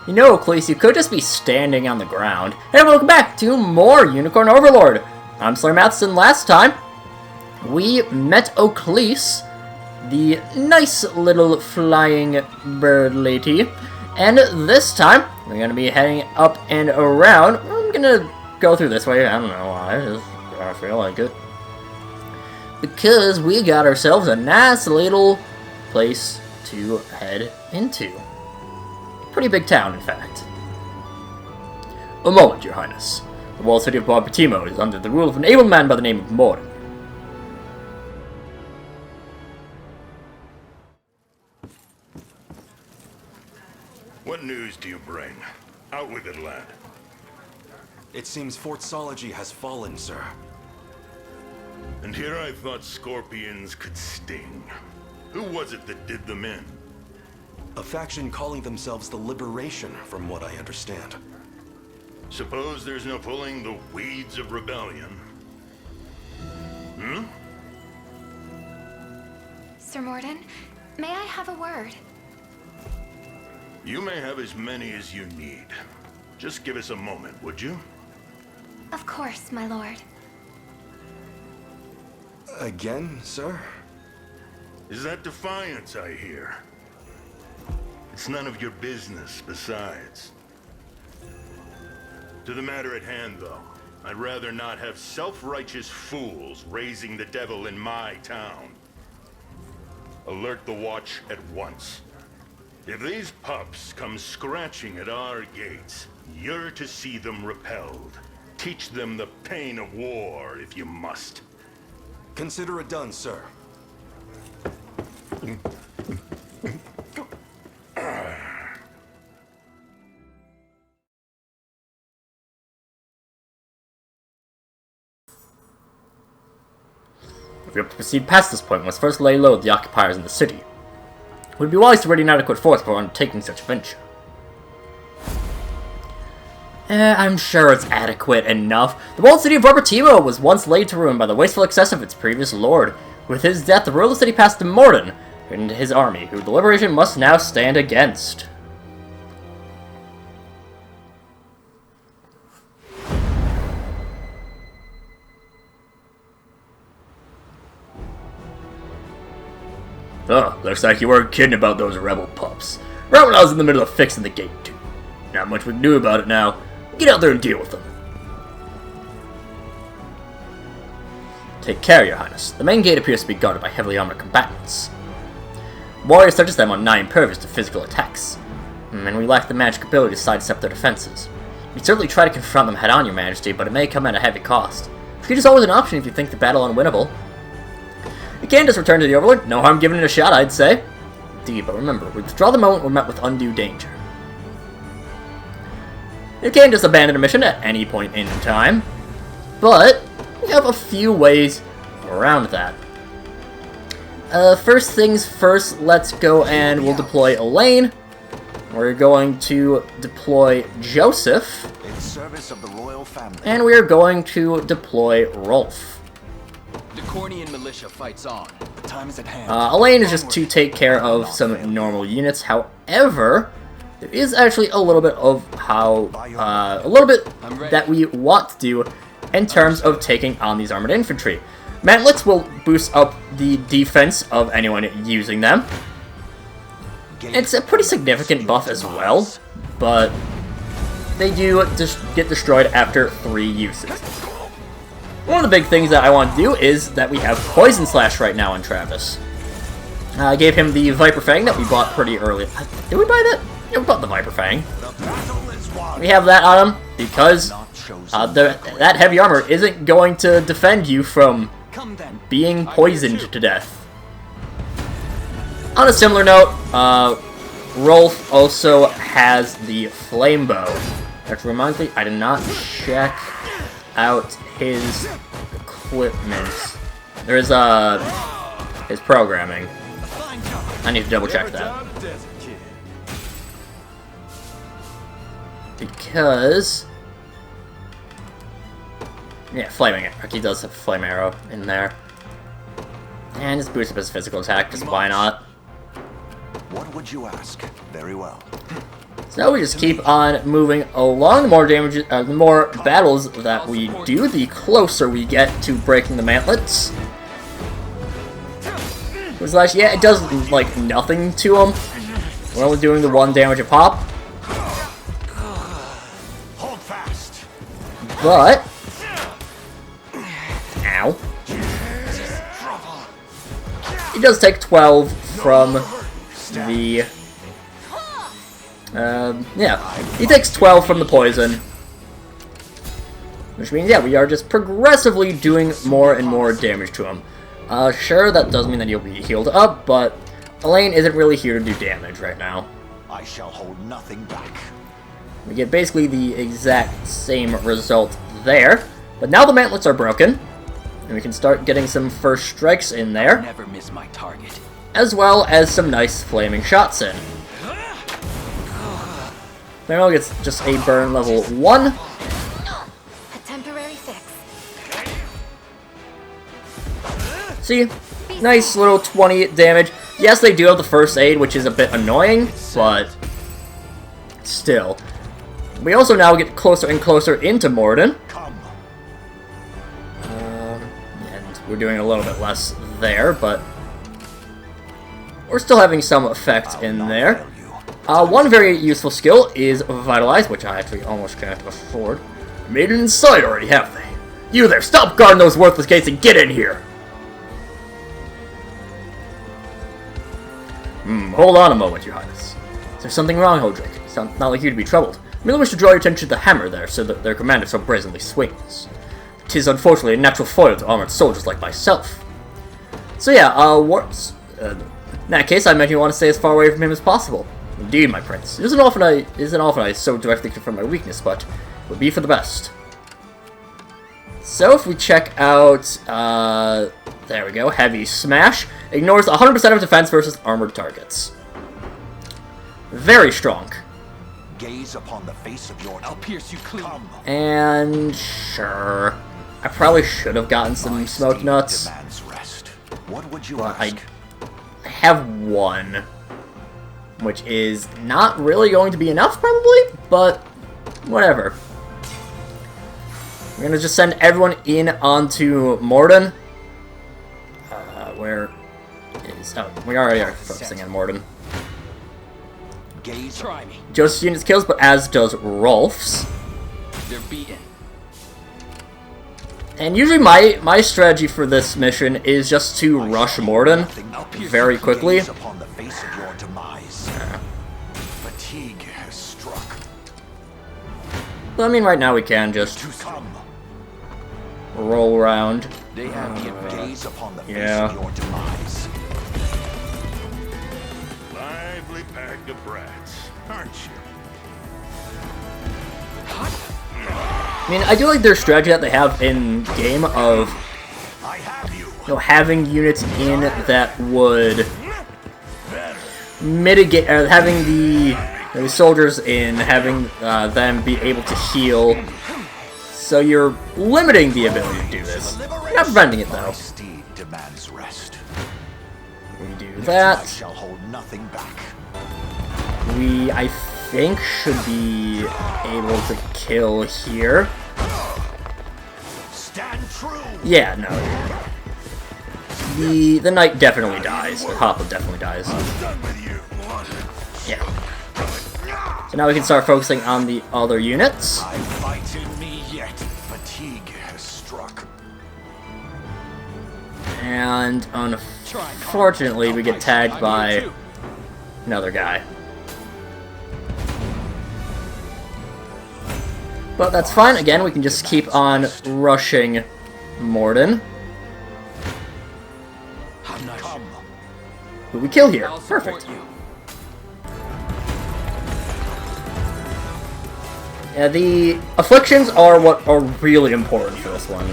You know, Khalees, you could just be standing on the ground. Hey, welcome back to more Unicorn Overlord. I'm SlayerMathis, and last time we met Khalees, the nice little flying bird lady, and this time we're going to be heading up and around. I'm going to go through this way. I don't know why, I feel like it. Because we got ourselves a nice little place to head into. Pretty big town, in fact. A moment, Your Highness. The walled city of Barbatimo is under the rule of an able man by the name of Morden. What news do you bring? Out with it, lad. It seems Fort Soligy has fallen, sir. And here I thought scorpions could sting. Who was it that did them in? A faction calling themselves the Liberation, from what I understand. Suppose there's no pulling the weeds of rebellion. Hmm? Sir Morden, may I have a word? You may have as many as you need. Just give us a moment, would you? Of course, my lord. Again, sir? Is that defiance I hear? It's none of your business, besides. To the matter at hand, though, I'd rather not have self-righteous fools raising the devil in my town. Alert the watch at once. If these pups come scratching at our gates, you're to see them repelled. Teach them the pain of war, if you must. Consider it done, sir. If we have to proceed past this point, we must first lay low with the occupiers in the city. It would be wise to ready an adequate force before undertaking such a venture. I'm sure it's adequate enough. The walled city of Barbatimo was once laid to ruin by the wasteful excess of its previous lord. With his death, the rule of the city passed to Morden and his army, who the Liberation must now stand against. Oh, looks like you weren't kidding about those rebel pups. Right when I was in the middle of fixing the gate, too. Not much we can do about it now. Get out there and deal with them. Take care, Your Highness. The main gate appears to be guarded by heavily armored combatants. Warriors such as them are nigh impervious to physical attacks, and we lack the magic ability to sidestep their defenses. We certainly try to confront them head-on, Your Majesty, but it may come at a heavy cost. Defeat is always an option if you think the battle unwinnable. You can just return to the Overlord. No harm giving it a shot, I'd say. Indeed, but remember, we withdraw the moment we're met with undue danger. You can just abandon a mission at any point in time, but we have a few ways around that. First things first, let's go and we'll deploy Elaine. We're going to deploy Joseph. In service of the royal family. And we are going to deploy Rolf. The Cornian militia fights on. The time is at hand. Elaine is just to take care of some normal units. However, there is actually a little bit of that we want to do in terms of taking on these armored infantry. Mantlets will boost up the defense of anyone using them. It's a pretty significant buff as well, but they do just get destroyed after 3 uses. One of the big things that I want to do is that we have Poison Slash right now on Travis. I gave him the Viper Fang that we bought pretty early. Did we buy that? Yeah, we bought the Viper Fang. We have that on him because that heavy armor isn't going to defend you from being poisoned to death. On a similar note, Rolf also has the Flame Bow. That reminds me, I did not check out his equipment. There's his programming. I need to double check that. Because yeah, flaming arrow. He does have flame arrow in there. And just boost up his physical attack, because why not? What would you ask? Very well. So now we just keep on moving along. The more damage, the more battles that we do, the closer we get to breaking the mantlets. Slash, yeah, it does like nothing to him. We're only doing the 1 damage a pop. Hold fast. But ow. He does take 12 from the yeah, he takes 12 from the poison. Which means, yeah, we are just progressively doing more and more damage to him. Sure, that does mean that he'll be healed up, but Elaine isn't really here to do damage right now. I shall hold nothing back. We get basically the exact same result there. But now the mantlets are broken, and we can start getting some first strikes in there, Never miss my target. as well as some nice flaming shots in. Flaming gets just a burn level 1. A temporary fix. See? Nice little 20 damage. Yes, they do have the first aid, which is a bit annoying, but still. We also now get closer and closer into Morden. Come. And we're doing a little bit less there, but we're still having some effect in there. One very useful skill is Vitalize, which I actually almost can't afford. Made it inside already, have they? You there, stop guarding those worthless gates and get in here! Hold on a moment, Your Highness. Is there something wrong, Hodrick? Sounds not like you to be troubled. I merely wish to draw your attention to the hammer there, so that their commander so brazenly swings. 'Tis unfortunately a natural foil to armored soldiers like myself. So yeah, in that case, I imagine you want to stay as far away from him as possible. Indeed, my prince. It isn't often I so directly confront my weakness, but it would be for the best. So if we check out, there we go, Heavy Smash. Ignores 100% of defense versus armored targets. Very strong. Gaze upon the face of your. I'll pierce you clean. And sure, I probably should have gotten some smoked nuts. Demands rest. What would you But ask? I have 1, which is not really going to be enough, probably, but whatever. We're gonna just send everyone in onto Morden. Where is... Oh, we already are focusing on Morden. Gaze. Try me. Joseph's units kills, but as does Rolf's. They're beaten. And usually my strategy for this mission is just to rush Morden very quickly. Gaze upon the face of your demise. Fatigue has struck. But I mean, right now we can just Come. roll around. They have the advantage. Gaze upon the face Yeah. of your demise. Lively pack of brats, aren't you? I mean, I do like their strategy that they have in game of, I have you. you know, having units in that would mitigate, having the soldiers in, having them be able to heal. So you're limiting the ability to do this. You're not preventing it, though. Steed demands rest. We do I that. shall hold nothing back. We, I think, should be able to kill here. Stand true. Yeah, no. The knight definitely dies. The Hopper definitely dies. Done with you. Yeah. So now we can start focusing on the other units. I fight in me yet. Fatigue has struck. And unfortunately, we get tagged by another guy. But that's fine. Again, we can just keep on rushing Morden. I'm not Come. Who we kill here. I'll support Perfect. you. Yeah, the afflictions are what are really important for this one.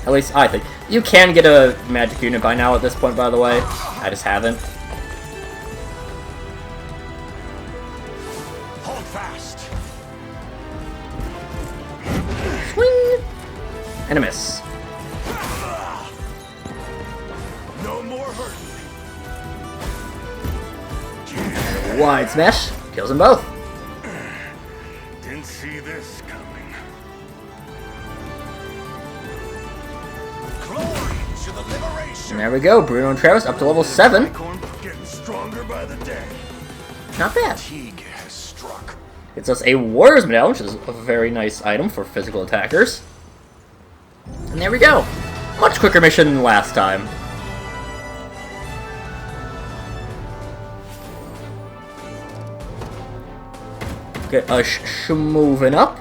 At least I think. You can get a magic unit by now at this point, by the way. I just haven't. Hold fast. Swing! And a miss. No more hurt. Wide smash. Kills them both. Didn't see this coming. Glory to the liberation. And there we go. Bruno and Travis up to level 7. Unicorn getting stronger by the day. Not bad. Fatigue has struck. It's us a Warrior's Medallion, which is a very nice item for physical attackers. And there we go. Much quicker mission than last time. Get us moving up.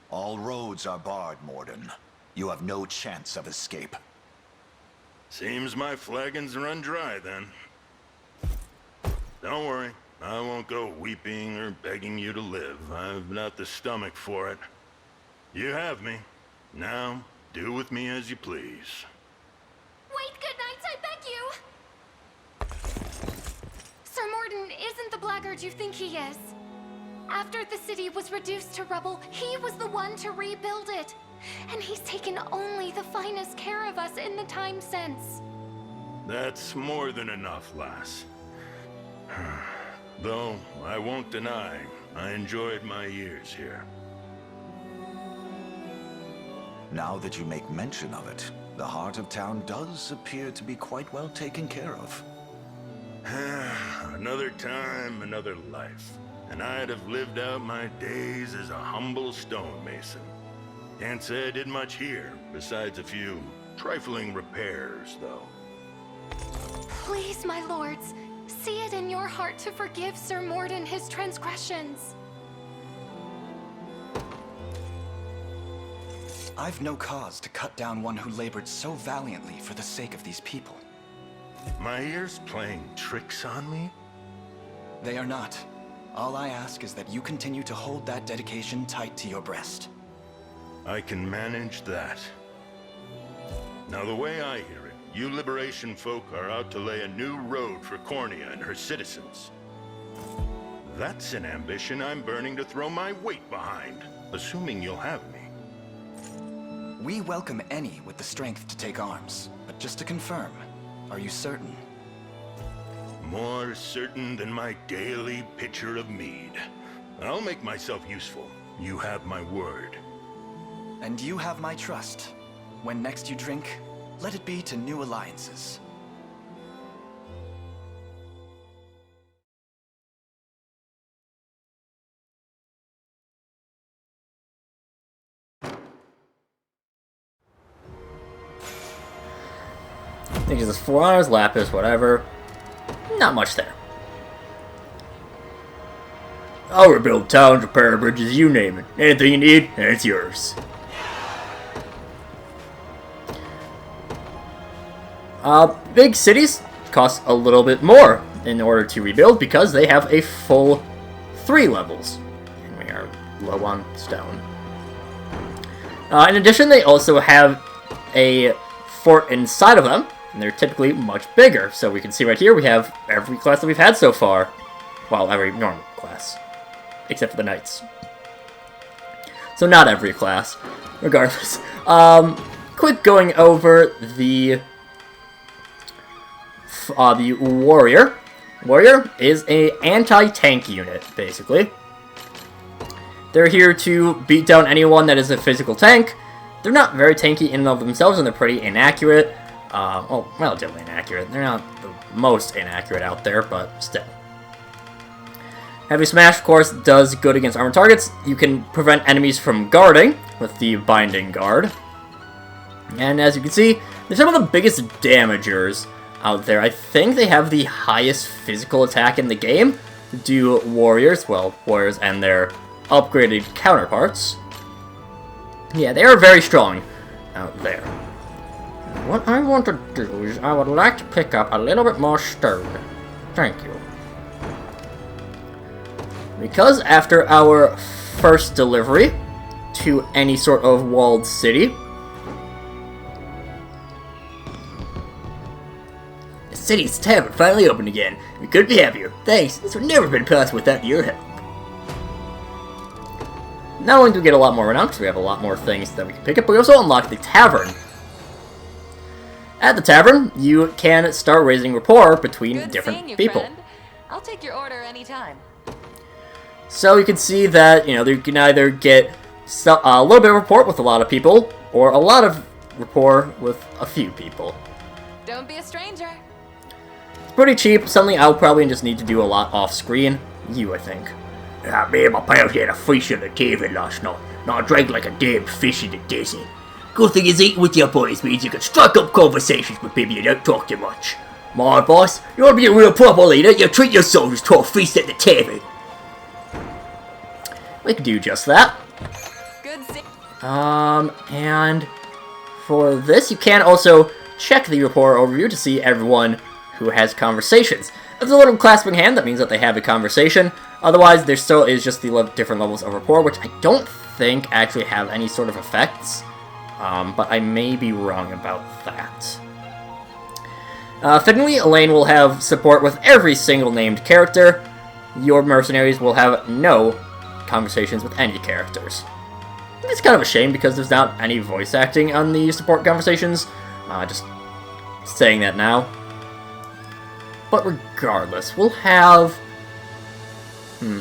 All roads are barred, Morden. You have no chance of escape. Seems my flagons run dry then. Don't worry, I won't go weeping or begging you to live. I've not the stomach for it. You have me. Now, do with me as you please. Wait, good night, I beg you! Sir Morden isn't the blackguard you think he is. After the city was reduced to rubble, he was the one to rebuild it. And he's taken only the finest care of us in the time since. That's more than enough, lass. Though, I won't deny, I enjoyed my years here. Now that you make mention of it, the heart of town does appear to be quite well taken care of. Another time, another life. And I'd have lived out my days as a humble stonemason. Can't say I did much here, besides a few trifling repairs, though. Please, my lords, see it in your heart to forgive Sir Morden his transgressions. I've no cause to cut down one who labored so valiantly for the sake of these people. My ears playing tricks on me? They are not. All I ask is that you continue to hold that dedication tight to your breast. I can manage that. Now, the way I hear it, you Liberation folk are out to lay a new road for Cornea and her citizens. That's an ambition I'm burning to throw my weight behind, assuming you'll have me. We welcome any with the strength to take arms. But just to confirm, are you certain? More certain than my daily pitcher of mead. I'll make myself useful. You have my word. And you have my trust. When next you drink, let it be to new alliances. I think it's just 4 hours, Lapis, whatever. Not much there. I'll rebuild towns, repair bridges, you name it. Anything you need, and it's yours. Big cities cost a little bit more in order to rebuild because they have a full 3 levels. And we are low on stone. In addition, they also have a fort inside of them, and they're typically much bigger. So we can see right here we have every class that we've had so far. Well, every normal class. Except for the knights. So not every class. Regardless. Quick going over the warrior. Warrior is a anti-tank unit, basically. They're here to beat down anyone that is a physical tank. They're not very tanky in and of themselves, and they're pretty inaccurate. Well, relatively inaccurate. They're not the most inaccurate out there, but still. Heavy Smash, of course, does good against armored targets. You can prevent enemies from guarding with the Binding Guard. And as you can see, they're some of the biggest damagers out there. I think they have the highest physical attack in the game. Do Warriors, well, Warriors and their upgraded counterparts. Yeah, they are very strong out there. What I want to do is I would like to pick up a little bit more stone. Thank you. Because after our first delivery to any sort of walled city, the city's tavern finally opened again. We couldn't be happier. Thanks. This would never have been possible without your help. Not only do we get a lot more renown, because we have a lot more things that we can pick up, but we also unlock the tavern. At the tavern, you can start raising rapport between Good different seeing you, people. friend. I'll take your order anytime. So you can see that, you can either get a little bit of rapport with a lot of people, or a lot of rapport with a few people. Don't be a stranger. It's pretty cheap, something I'll probably just need to do a lot off-screen. You, I think. Yeah, me and my pals had a feast at the tavern last night, and I drank like a damn fish in the desert. Good thing is eating with your boys means you can strike up conversations with people you don't talk too much. My advice, you want to be a real proper leader, you treat your soldiers to a feast at the tavern. We can do just that. Good see. And for this, you can also check the rapport overview to see everyone who has conversations. If there's a little clasping hand, that means that they have a conversation. Otherwise, there still is just the different levels of rapport, which I don't think actually have any sort of effects. But I may be wrong about that. Fittingly, Elaine will have support with every single named character. Your mercenaries will have no conversations with any characters. It's kind of a shame because there's not any voice acting on the support conversations. Just saying that now. But regardless, we'll have...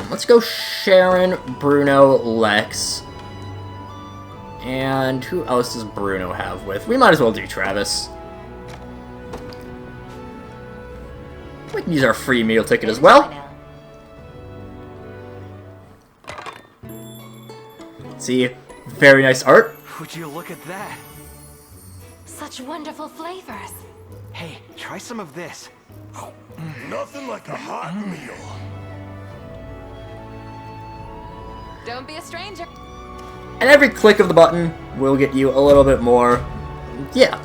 let's go Sharon, Bruno, Lex. And who else does Bruno have with? We might as well do Travis. We can use our free meal ticket as well. See, very nice art. Would you look at that? Such wonderful flavors. Hey, try some of this. Nothing like a hot meal. Don't be a stranger. And every click of the button will get you a little bit more. Yeah.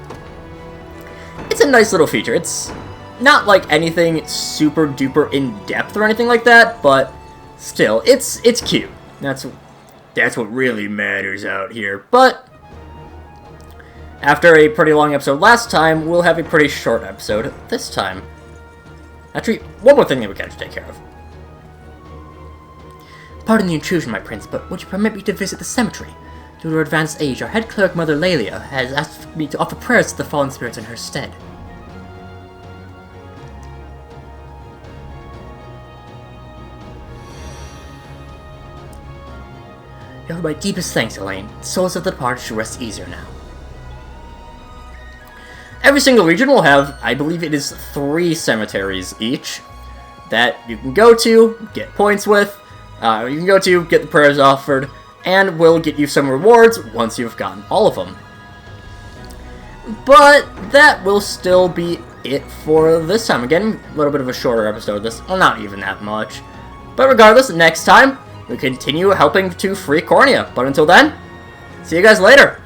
It's a nice little feature. It's not like anything super duper in depth or anything like that, but still, it's cute. That's what really matters out here. But after a pretty long episode last time, we'll have a pretty short episode this time. Actually, one more thing that we can take care of. Pardon the intrusion, my prince, but would you permit me to visit the cemetery? Due to her advanced age, our head cleric, Mother Lelia, has asked me to offer prayers to the fallen spirits in her stead. You have my deepest thanks, Elaine. The souls of the departed should rest easier now. Every single region will have, I believe it is 3 cemeteries each, that you can go to, get points with, you can go to, get the prayers offered, and will get you some rewards once you've gotten all of them. But that will still be it for this time. Again, a little bit of a shorter episode of this. Well, not even that much. But regardless, next time, we continue helping to free Cornea. But until then, see you guys later.